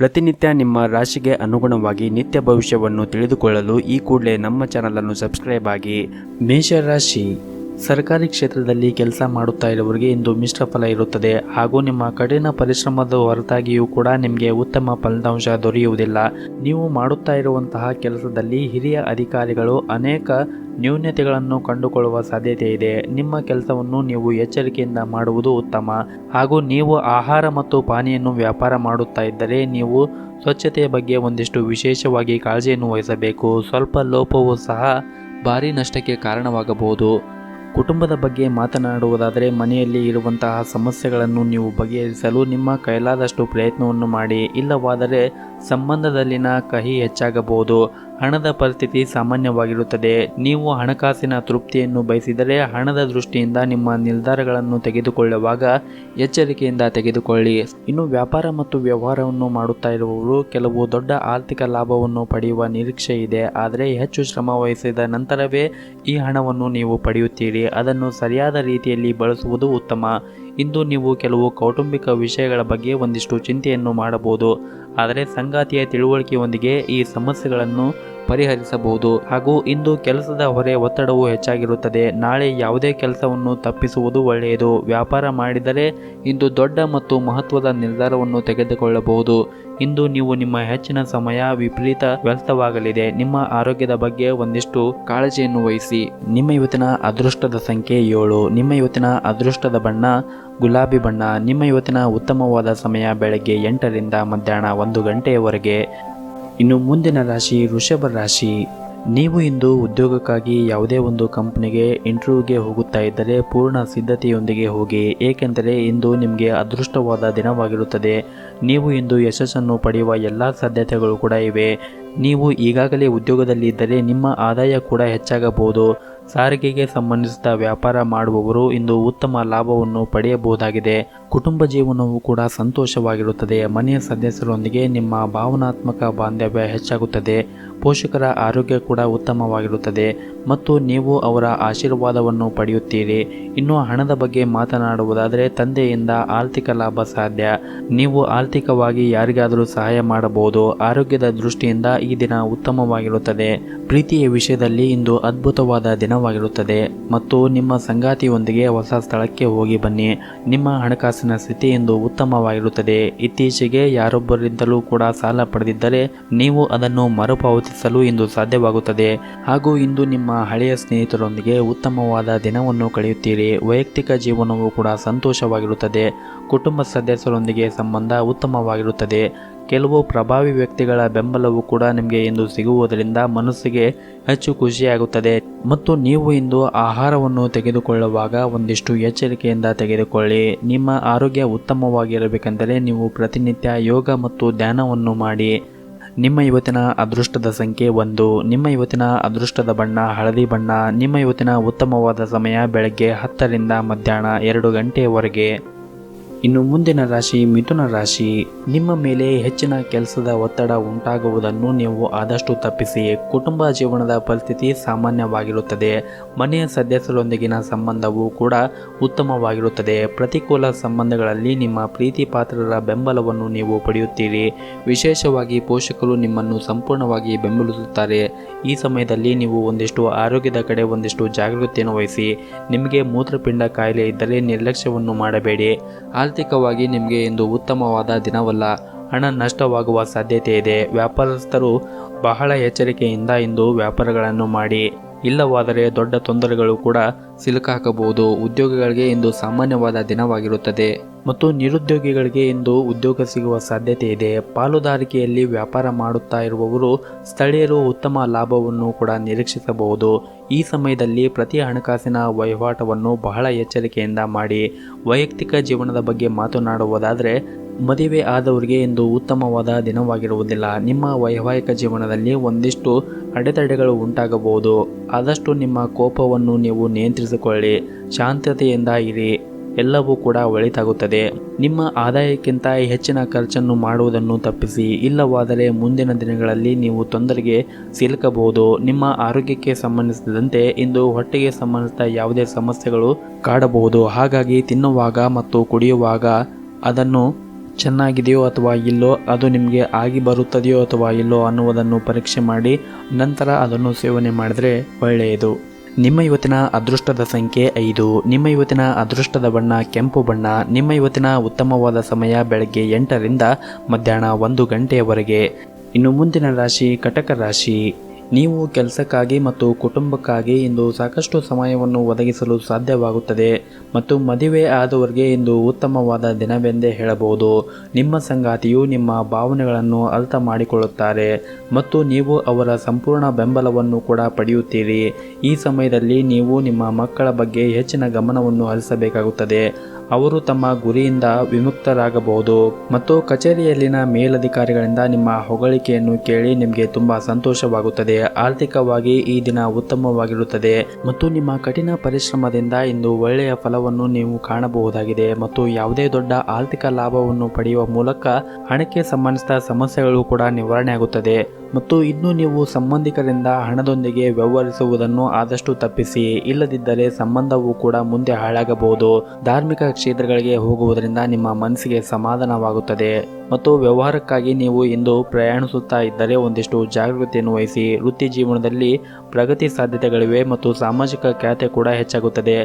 ಪ್ರತಿನಿತ್ಯ ನಿಮ್ಮ ರಾಶಿಗೆ ಅನುಗುಣವಾಗಿ ನಿತ್ಯ ಭವಿಷ್ಯವನ್ನು ತಿಳಿದುಕೊಳ್ಳಲು ಈ ಕೂಡಲೇ ನಮ್ಮ ಚಾನಲನ್ನು ಸಬ್ಸ್ಕ್ರೈಬ್ ಆಗಿ. ಮೇಷರಾಶಿ, ಸರ್ಕಾರಿ ಕ್ಷೇತ್ರದಲ್ಲಿ ಕೆಲಸ ಮಾಡುತ್ತಾ ಇರುವವರಿಗೆ ಇಂದು ಮಿಶ್ರ ಫಲ ಇರುತ್ತದೆ ಹಾಗೂ ನಿಮ್ಮ ಕಠಿಣ ಪರಿಶ್ರಮದ ಹೊರತಾಗಿಯೂ ಕೂಡ ನಿಮಗೆ ಉತ್ತಮ ಫಲಿತಾಂಶ ದೊರೆಯುವುದಿಲ್ಲ. ನೀವು ಮಾಡುತ್ತಾ ಇರುವಂತಹ ಕೆಲಸದಲ್ಲಿ ಹಿರಿಯ ಅಧಿಕಾರಿಗಳು ಅನೇಕ ನ್ಯೂನತೆಗಳನ್ನು ಕಂಡುಕೊಳ್ಳುವ ಸಾಧ್ಯತೆ ಇದೆ. ನಿಮ್ಮ ಕೆಲಸವನ್ನು ನೀವು ಎಚ್ಚರಿಕೆಯಿಂದ ಮಾಡುವುದು ಉತ್ತಮ. ಹಾಗೂ ನೀವು ಆಹಾರ ಮತ್ತು ಪಾನೀಯನ್ನು ವ್ಯಾಪಾರ ಮಾಡುತ್ತಾ ಇದ್ದರೆ ನೀವು ಸ್ವಚ್ಛತೆಯ ಬಗ್ಗೆ ಒಂದಿಷ್ಟು ವಿಶೇಷವಾಗಿ ಕಾಳಜಿಯನ್ನು ವಹಿಸಬೇಕು. ಸ್ವಲ್ಪ ಲೋಪವೂ ಸಹ ಭಾರಿ ನಷ್ಟಕ್ಕೆ ಕಾರಣವಾಗಬಹುದು. ಕುಟುಂಬದ ಬಗ್ಗೆ ಮಾತನಾಡುವುದಾದರೆ ಮನೆಯಲ್ಲಿ ಇರುವಂತಹ ಸಮಸ್ಯೆಗಳನ್ನು ನೀವು ಬಗೆಹರಿಸಲು ನಿಮ್ಮ ಕೈಲಾದಷ್ಟು ಪ್ರಯತ್ನವನ್ನು ಮಾಡಿ. ಇಲ್ಲವಾದರೆ ಸಂಬಂಧದಲ್ಲಿನ ಕಹಿ ಹೆಚ್ಚಾಗಬಹುದು. ಹಣದ ಪರಿಸ್ಥಿತಿ ಸಾಮಾನ್ಯವಾಗಿರುತ್ತದೆ. ನೀವು ಹಣಕಾಸಿನ ತೃಪ್ತಿಯನ್ನು ಬಯಸಿದರೆ ಹಣದ ದೃಷ್ಟಿಯಿಂದ ನಿಮ್ಮ ನಿರ್ಧಾರಗಳನ್ನು ತೆಗೆದುಕೊಳ್ಳುವಾಗ ಎಚ್ಚರಿಕೆಯಿಂದ ತೆಗೆದುಕೊಳ್ಳಿ. ಇನ್ನು ವ್ಯಾಪಾರ ಮತ್ತು ವ್ಯವಹಾರವನ್ನು ಮಾಡುತ್ತಾ ಇರುವವರು ಕೆಲವು ದೊಡ್ಡ ಆರ್ಥಿಕ ಲಾಭವನ್ನು ಪಡೆಯುವ ನಿರೀಕ್ಷೆ ಇದೆ. ಆದರೆ ಹೆಚ್ಚು ಶ್ರಮ ವಹಿಸಿದ ನಂತರವೇ ಈ ಹಣವನ್ನು ನೀವು ಪಡೆಯುತ್ತೀರಿ. ಅದನ್ನು ಸರಿಯಾದ ರೀತಿಯಲ್ಲಿ ಬಳಸುವುದು ಉತ್ತಮ. ಇಂದು ನೀವು ಕೆಲವು ಕೌಟುಂಬಿಕ ವಿಷಯಗಳ ಬಗ್ಗೆ ಒಂದಿಷ್ಟು ಚಿಂತೆಯನ್ನು ಮಾಡಬಹುದು. ಆದರೆ ಸಂಗಾತಿಯ ತಿಳುವಳಿಕೆಯೊಂದಿಗೆ ಈ ಸಮಸ್ಯೆಗಳನ್ನು ಪರಿಹರಿಸಬಹುದು. ಹಾಗೂ ಇಂದು ಕೆಲಸದ ಹೊರೆ ಒತ್ತಡವು ಹೆಚ್ಚಾಗಿರುತ್ತದೆ. ನಾಳೆ ಯಾವುದೇ ಕೆಲಸವನ್ನು ತಪ್ಪಿಸುವುದು ಒಳ್ಳೆಯದು. ವ್ಯಾಪಾರ ಮಾಡಿದರೆ ಇಂದು ದೊಡ್ಡ ಮತ್ತು ಮಹತ್ವದ ನಿರ್ಧಾರವನ್ನು ತೆಗೆದುಕೊಳ್ಳಬಹುದು. ಇಂದು ನೀವು ನಿಮ್ಮ ಹೆಚ್ಚಿನ ಸಮಯ ವಿಪರೀತ ವ್ಯರ್ಥವಾಗಲಿದೆ. ನಿಮ್ಮ ಆರೋಗ್ಯದ ಬಗ್ಗೆ ಒಂದಿಷ್ಟು ಕಾಳಜಿಯನ್ನು ವಹಿಸಿ. ನಿಮ್ಮ ಇವತ್ತಿನ ಅದೃಷ್ಟದ ಸಂಖ್ಯೆ 7. ನಿಮ್ಮ ಇವತ್ತಿನ ಅದೃಷ್ಟದ ಬಣ್ಣ ಗುಲಾಬಿ ಬಣ್ಣ. ನಿಮ್ಮ ಇವತ್ತಿನ ಉತ್ತಮವಾದ ಸಮಯ ಬೆಳಗ್ಗೆ 8 ರಿಂದ ಮಧ್ಯಾಹ್ನ 1 ಗಂಟೆಯವರೆಗೆ. ಇನ್ನು ಮುಂದಿನ ರಾಶಿ ವೃಷಭ ರಾಶಿ. ನೀವು ಇಂದು ಉದ್ಯೋಗಕ್ಕಾಗಿ ಯಾವುದೇ ಒಂದು ಕಂಪನಿಗೆ ಇಂಟರ್ವ್ಯೂಗೆ ಹೋಗುತ್ತಾ ಇದ್ದರೆ ಪೂರ್ಣ ಸಿದ್ಧತೆಯೊಂದಿಗೆ ಹೋಗಿ. ಏಕೆಂದರೆ ಇಂದು ನಿಮಗೆ ಅದೃಷ್ಟವಾದ ದಿನವಾಗಿರುತ್ತದೆ. ನೀವು ಇಂದು ಯಶಸ್ಸನ್ನು ಪಡೆಯುವ ಎಲ್ಲ ಸಾಧ್ಯತೆಗಳು ಕೂಡ ಇವೆ. ನೀವು ಈಗಾಗಲೇ ಉದ್ಯೋಗದಲ್ಲಿ ಇದ್ದರೆ ನಿಮ್ಮ ಆದಾಯ ಕೂಡ ಹೆಚ್ಚಾಗಬಹುದು. ಸಾರಿಗೆಗೆ ಸಂಬಂಧಿಸಿದ ವ್ಯಾಪಾರ ಮಾಡುವವರು ಇಂದು ಉತ್ತಮ ಲಾಭವನ್ನು ಪಡೆಯಬಹುದಾಗಿದೆ. ಕುಟುಂಬ ಜೀವನವು ಕೂಡ ಸಂತೋಷವಾಗಿರುತ್ತದೆ. ಮನೆಯ ಸದಸ್ಯರೊಂದಿಗೆ ನಿಮ್ಮ ಭಾವನಾತ್ಮಕ ಬಾಂಧವ್ಯ ಹೆಚ್ಚಾಗುತ್ತದೆ. ಪೋಷಕರ ಆರೋಗ್ಯ ಕೂಡ ಉತ್ತಮವಾಗಿರುತ್ತದೆ ಮತ್ತು ನೀವು ಅವರ ಆಶೀರ್ವಾದವನ್ನು ಪಡೆಯುತ್ತೀರಿ. ಇನ್ನು ಹಣದ ಬಗ್ಗೆ ಮಾತನಾಡುವುದಾದರೆ ತಂದೆಯಿಂದ ಆರ್ಥಿಕ ಲಾಭ ಸಾಧ್ಯ. ನೀವು ಆರ್ಥಿಕವಾಗಿ ಯಾರಿಗಾದರೂ ಸಹಾಯ ಮಾಡಬಹುದು. ಆರೋಗ್ಯದ ದೃಷ್ಟಿಯಿಂದ ಈ ದಿನ ಉತ್ತಮವಾಗಿರುತ್ತದೆ. ಪ್ರೀತಿಯ ವಿಷಯದಲ್ಲಿ ಇಂದು ಅದ್ಭುತವಾದ ದಿನವಾಗಿರುತ್ತದೆ ಮತ್ತು ನಿಮ್ಮ ಸಂಗಾತಿಯೊಂದಿಗೆ ಹೊಸ ಸ್ಥಳಕ್ಕೆ ಹೋಗಿ ಬನ್ನಿ. ನಿಮ್ಮ ಹಣಕಾಸಿನ ಸ್ಥಿತಿ ಇಂದು ಉತ್ತಮವಾಗಿರುತ್ತದೆ. ಇತ್ತೀಚೆಗೆ ಯಾರೊಬ್ಬರಿಂದಲೂ ಕೂಡ ಸಾಲ ಪಡೆದಿದ್ದರೆ ನೀವು ಅದನ್ನು ಮರುಪಾವತಿಸಲು ಇಂದು ಸಾಧ್ಯವಾಗುತ್ತದೆ. ಹಾಗೂ ಇಂದು ನಿಮ್ಮ ಹಳೆಯ ಸ್ನೇಹಿತರೊಂದಿಗೆ ಉತ್ತಮವಾದ ದಿನವನ್ನು ಕಳೆಯುತ್ತೀರಿ. ವೈಯಕ್ತಿಕ ಜೀವನವು ಕೂಡ ಸಂತೋಷವಾಗಿರುತ್ತದೆ. ಕುಟುಂಬ ಸದಸ್ಯರೊಂದಿಗೆ ಸಂಬಂಧ ಉತ್ತಮವಾಗಿರುತ್ತದೆ. ಕೆಲವು ಪ್ರಭಾವಿ ವ್ಯಕ್ತಿಗಳ ಬೆಂಬಲವು ಕೂಡ ನಿಮಗೆ ಇಂದು ಸಿಗುವುದರಿಂದ ಮನಸ್ಸಿಗೆ ಹೆಚ್ಚು ಖುಷಿಯಾಗುತ್ತದೆ. ಮತ್ತು ನೀವು ಇಂದು ಆಹಾರವನ್ನು ತೆಗೆದುಕೊಳ್ಳುವಾಗ ಒಂದಿಷ್ಟು ಎಚ್ಚರಿಕೆಯಿಂದ ತೆಗೆದುಕೊಳ್ಳಿ. ನಿಮ್ಮ ಆರೋಗ್ಯ ಉತ್ತಮವಾಗಿರಬೇಕೆಂದರೆ ನೀವು ಪ್ರತಿನಿತ್ಯ ಯೋಗ ಮತ್ತು ಧ್ಯಾನವನ್ನು ಮಾಡಿ. ನಿಮ್ಮ ಇವತ್ತಿನ ಅದೃಷ್ಟದ ಸಂಖ್ಯೆ 1. ನಿಮ್ಮ ಇವತ್ತಿನ ಅದೃಷ್ಟದ ಬಣ್ಣ ಹಳದಿ ಬಣ್ಣ. ನಿಮ್ಮ ಇವತ್ತಿನ ಉತ್ತಮವಾದ ಸಮಯ ಬೆಳಗ್ಗೆ 10 ರಿಂದ ಮಧ್ಯಾಹ್ನ 2 ಗಂಟೆಯವರೆಗೆ. ಇನ್ನು ಮುಂದಿನ ರಾಶಿ ಮಿಥುನ ರಾಶಿ. ನಿಮ್ಮ ಮೇಲೆ ಹೆಚ್ಚಿನ ಕೆಲಸದ ಒತ್ತಡ ಉಂಟಾಗುವುದನ್ನು ನೀವು ಆದಷ್ಟು ತಪ್ಪಿಸಿ. ಕುಟುಂಬ ಜೀವನದ ಪರಿಸ್ಥಿತಿ ಸಾಮಾನ್ಯವಾಗಿರುತ್ತದೆ. ಮನೆಯ ಸದಸ್ಯರೊಂದಿಗಿನ ಸಂಬಂಧವೂ ಕೂಡ ಉತ್ತಮವಾಗಿರುತ್ತದೆ. ಪ್ರತಿಕೂಲ ಸಂಬಂಧಗಳಲ್ಲಿ ನಿಮ್ಮ ಪ್ರೀತಿ ಪಾತ್ರರ ಬೆಂಬಲವನ್ನು ನೀವು ಪಡೆಯುತ್ತೀರಿ. ವಿಶೇಷವಾಗಿ ಪೋಷಕರು ನಿಮ್ಮನ್ನು ಸಂಪೂರ್ಣವಾಗಿ ಬೆಂಬಲಿಸುತ್ತಾರೆ. ಈ ಸಮಯದಲ್ಲಿ ನೀವು ಒಂದಿಷ್ಟು ಆರೋಗ್ಯದ ಕಡೆ ಒಂದಿಷ್ಟು ಜಾಗೃತಿಯನ್ನು ವಹಿಸಿ. ನಿಮಗೆ ಮೂತ್ರಪಿಂಡ ಕಾಯಿಲೆ ಇದ್ದರೆ ನಿರ್ಲಕ್ಷ್ಯವನ್ನು ಮಾಡಬೇಡಿ. ಆರ್ಥಿಕವಾಗಿ ನಿಮಗೆ ಇಂದು ಉತ್ತಮವಾದ ದಿನವಲ್ಲ. ಹಣ ನಷ್ಟವಾಗುವ ಸಾಧ್ಯತೆ ಇದೆ. ವ್ಯಾಪಾರಸ್ಥರು ಬಹಳ ಎಚ್ಚರಿಕೆಯಿಂದ ಇಂದು ವ್ಯಾಪಾರಗಳನ್ನು ಮಾಡಿ. ಇಲ್ಲವಾದರೆ ದೊಡ್ಡ ತೊಂದರೆಗಳು ಕೂಡ ಸಿಲುಕಾಕಬಹುದು. ಉದ್ಯೋಗಿಗಳಿಗೆ ಇಂದು ಸಾಮಾನ್ಯವಾದ ದಿನವಾಗಿರುತ್ತದೆ ಮತ್ತು ನಿರುದ್ಯೋಗಿಗಳಿಗೆ ಇಂದು ಉದ್ಯೋಗ ಸಿಗುವ ಸಾಧ್ಯತೆ ಇದೆ. ಪಾಲುದಾರಿಕೆಯಲ್ಲಿ ವ್ಯಾಪಾರ ಮಾಡುತ್ತಾ ಇರುವವರು ಸ್ಥಳೀಯರು ಉತ್ತಮ ಲಾಭವನ್ನು ಕೂಡ ನಿರೀಕ್ಷಿಸಬಹುದು. ಈ ಸಮಯದಲ್ಲಿ ಪ್ರತಿ ಹಣಕಾಸಿನ ವಹಿವಾಟವನ್ನು ಬಹಳ ಎಚ್ಚರಿಕೆಯಿಂದ ಮಾಡಿ. ವೈಯಕ್ತಿಕ ಜೀವನದ ಬಗ್ಗೆ ಮಾತನಾಡುವುದಾದರೆ ಮದುವೆ ಆದವರಿಗೆ ಇಂದು ಉತ್ತಮವಾದ ದಿನವಾಗಿರುವುದಿಲ್ಲ. ನಿಮ್ಮ ವೈವಾಹಿಕ ಜೀವನದಲ್ಲಿ ಒಂದಿಷ್ಟು ಅಡೆತಡೆಗಳು ಉಂಟಾಗಬಹುದು. ಆದಷ್ಟು ನಿಮ್ಮ ಕೋಪವನ್ನು ನೀವು ನಿಯಂತ್ರಿಸಿಕೊಳ್ಳಿ. ಶಾಂತತೆಯಿಂದ ಇರಿ. ಎಲ್ಲವೂ ಕೂಡ ಒಳಿತಾಗುತ್ತದೆ. ನಿಮ್ಮ ಆದಾಯಕ್ಕಿಂತ ಹೆಚ್ಚಿನ ಖರ್ಚನ್ನು ಮಾಡುವುದನ್ನು ತಪ್ಪಿಸಿ. ಇಲ್ಲವಾದರೆ ಮುಂದಿನ ದಿನಗಳಲ್ಲಿ ನೀವು ತೊಂದರೆಗೆ ಸಿಲುಕಬಹುದು. ನಿಮ್ಮ ಆರೋಗ್ಯಕ್ಕೆ ಸಂಬಂಧಿಸಿದಂತೆ ಇಂದು ಹೊಟ್ಟೆಗೆ ಸಂಬಂಧಿಸಿದ ಯಾವುದೇ ಸಮಸ್ಯೆಗಳು ಕಾಡಬಹುದು. ಹಾಗಾಗಿ ತಿನ್ನುವಾಗ ಮತ್ತು ಕುಡಿಯುವಾಗ ಅದನ್ನು ಚೆನ್ನಾಗಿದೆಯೋ ಅಥವಾ ಇಲ್ಲೋ, ಅದು ನಿಮಗೆ ಆಗಿ ಬರುತ್ತದೆಯೋ ಅಥವಾ ಇಲ್ಲೋ ಅನ್ನುವುದನ್ನು ಪರೀಕ್ಷೆ ಮಾಡಿ ನಂತರ ಅದನ್ನು ಸೇವನೆ ಮಾಡಿದರೆ ಒಳ್ಳೆಯದು. ನಿಮ್ಮ ಇವತ್ತಿನ ಅದೃಷ್ಟದ ಸಂಖ್ಯೆ 5. ನಿಮ್ಮ ಇವತ್ತಿನ ಅದೃಷ್ಟದ ಬಣ್ಣ ಕೆಂಪು ಬಣ್ಣ. ನಿಮ್ಮ ಇವತ್ತಿನ ಉತ್ತಮವಾದ ಸಮಯ ಬೆಳಗ್ಗೆ 8ರಿಂದ ಮಧ್ಯಾಹ್ನ 1 ಗಂಟೆಯವರೆಗೆ. ಇನ್ನು ಮುಂದಿನ ರಾಶಿ ಕಟಕ ರಾಶಿ. ನೀವು ಕೆಲಸಕ್ಕಾಗಿ ಮತ್ತು ಕುಟುಂಬಕ್ಕಾಗಿ ಇಂದು ಸಾಕಷ್ಟು ಸಮಯವನ್ನು ಒದಗಿಸಲು ಸಾಧ್ಯವಾಗುತ್ತದೆ ಮತ್ತು ಮದುವೆ ಆದವರಿಗೆ ಇಂದು ಉತ್ತಮವಾದ ದಿನವೆಂದೇ ಹೇಳಬಹುದು. ನಿಮ್ಮ ಸಂಗಾತಿಯು ನಿಮ್ಮ ಭಾವನೆಗಳನ್ನು ಅರ್ಥ ಮಾಡಿಕೊಳ್ಳುತ್ತಾರೆ ಮತ್ತು ನೀವು ಅವರ ಸಂಪೂರ್ಣ ಬೆಂಬಲವನ್ನು ಕೂಡ ಪಡೆಯುತ್ತೀರಿ. ಈ ಸಮಯದಲ್ಲಿ ನೀವು ನಿಮ್ಮ ಮಕ್ಕಳ ಬಗ್ಗೆ ಹೆಚ್ಚಿನ ಗಮನವನ್ನು ಹರಿಸಬೇಕಾಗುತ್ತದೆ. ಅವರು ತಮ್ಮ ಗುರಿಯಿಂದ ವಿಮುಕ್ತರಾಗಬಹುದು ಮತ್ತು ಕಚೇರಿಯಲ್ಲಿನ ಮೇಲಧಿಕಾರಿಗಳಿಂದ ನಿಮ್ಮ ಹೊಗಳಿಕೆಯನ್ನು ಕೇಳಿ ನಿಮಗೆ ತುಂಬ ಸಂತೋಷವಾಗುತ್ತದೆ. ಆರ್ಥಿಕವಾಗಿ ಈ ದಿನ ಉತ್ತಮವಾಗಿರುತ್ತದೆ ಮತ್ತು ನಿಮ್ಮ ಕಠಿಣ ಪರಿಶ್ರಮದಿಂದ ಇಂದು ಒಳ್ಳೆಯ ಫಲವನ್ನು ನೀವು ಕಾಣಬಹುದಾಗಿದೆ ಮತ್ತು ಯಾವುದೇ ದೊಡ್ಡ ಆರ್ಥಿಕ ಲಾಭವನ್ನು ಪಡೆಯುವ ಮೂಲಕ ಹಣಕ್ಕೆ ಸಂಬಂಧಿಸಿದ ಸಮಸ್ಯೆಗಳು ಕೂಡ ನಿವಾರಣೆ ಆಗುತ್ತದೆ ಮತ್ತು ಇನ್ನು ನೀವು ಸಂಬಂಧಿಕರಿಂದ ಹಣದೊಂದಿಗೆ ವ್ಯವಹರಿಸುವುದನ್ನು ಆದಷ್ಟು ತಪ್ಪಿಸಿ, ಇಲ್ಲದಿದ್ದರೆ ಸಂಬಂಧವು ಕೂಡ ಮುಂದೆ ಹಾಳಾಗಬಹುದು. ಧಾರ್ಮಿಕ ಕ್ಷೇತ್ರಗಳಿಗೆ ಹೋಗುವುದರಿಂದ ನಿಮ್ಮ ಮನಸ್ಸಿಗೆ ಸಮಾಧಾನವಾಗುತ್ತದೆ ಮತ್ತು ವ್ಯವಹಾರಕ್ಕಾಗಿ ನೀವು ಇಂದು ಪ್ರಯಾಣಿಸುತ್ತಾ ಇದ್ದರೆ ಒಂದಿಷ್ಟು ಜಾಗೃತಿಯನ್ನು ವಹಿಸಿ. ವೃತ್ತಿ ಜೀವನದಲ್ಲಿ ಪ್ರಗತಿ ಸಾಧ್ಯತೆಗಳಿವೆ ಮತ್ತು ಸಾಮಾಜಿಕ ಖ್ಯಾತೆ ಕೂಡ ಹೆಚ್ಚಾಗುತ್ತದೆ.